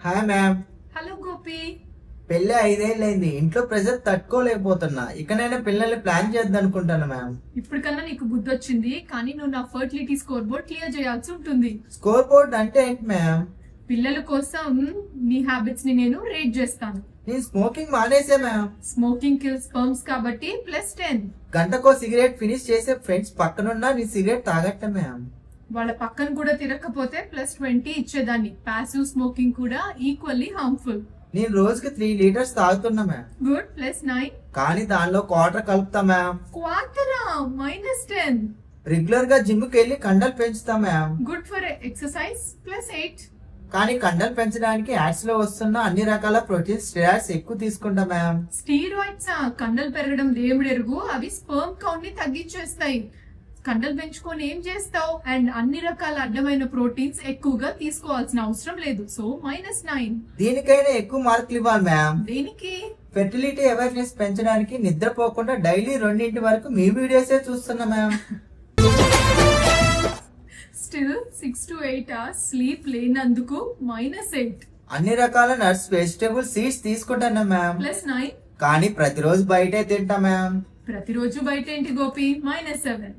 Hi ma'am. Hello Gopi. పెళ్లి 5 ఏళ్ళైంది. ఇంట్లో pressure తట్టుకోలేకపోతున్నా. ఇకనైనా పిల్లల్ని ప్లాన్ చేద్దాం అనుకుంటాను మ్యామ్. ఇప్పటికన్నా నీకు బుద్ధి వచ్చింది, కానీ నువ్వు నా ఫర్టిలిటీ స్కోర్ బోర్డ్ క్లియర్ చేయాల్సి ఉంటుంది. స్కోర్ బోర్డ్ అంటే ఏంటి మ్యామ్? పిల్లల కోసం నీ హ్యాబిట్స్ ని నేను రేట్ చేస్తాను. నేను స్మోకింగ్ మానేసే మ్యామ్. స్మోకింగ్ కిల్స్ స్పెర్మ్స్ కాబట్టి +10. గంటకో సిగరెట్ ఫినిష్ చేసే ఫ్రెండ్స్ పక్కనున్నా నీ సిగరెట్ తాగట్ట మ్యామ్. వాళ్ళ పక్కన కూడా తిరగకపోతే +20 ఇచ్చేదాన్ని. ప్యాసివ్ స్మోకింగ్ కూడా ఈక్వల్లీ హార్మ్ఫుల్. నేను రోజుకి 3 లీటర్స్ తాగుతున్నా మ్యామ్. గుడ్. +9. కానీ దానిలో క్వార్టర్ కలుపుతా మ్యామ్. క్వార్టరా? -10. రెగ్యులర్ గా జిమ్ కి వెళ్ళి కండలు పెంచుతా మ్యామ్. Good for exercise. +8. కానీ కండలు పెంచడానికి యాడ్స్ లో వస్తున్న అన్ని రకాల ప్రోటీన్ స్టెరాయిడ్స్ ఎక్కువ తీసుకుంటా మ్యామ్. స్టీరాయిడ్స్ కండలు పెరగడం దేవుడెరుగు. అవి స్పెర్మ్ కౌంట్ ని తగ్గించేస్తాయి. కండలు పెంచుకొని ఏం చేస్తావు? అండ్ అన్ని రకాల అడ్డమైన ప్రోటీన్స్ ఎక్కువగా తీసుకోవాల్సిన అవసరం లేదు. సో -9. దీనికైనా ఎక్కువ మార్కులు ఇవ్వాలి మ్యామ్. దేనికి? ఫెర్టిలిటీ అవేర్నెస్ పెంచడానికి నిద్రపోకుండా డైలీ 2 వరకు మీ వీడియోసే చూస్తున్నా ma'am. Still 6 to 8 hours sleep లేనందుకు -8. అన్ని రకాల నట్స్ వెజిటేబుల్ సీడ్స్ తీసుకుంటాను మ్యామ్. +9. కానీ ప్రతిరోజు బయటే తింటా మ్యామ్. ప్రతిరోజు బయట ఏంటి గోపి? -7.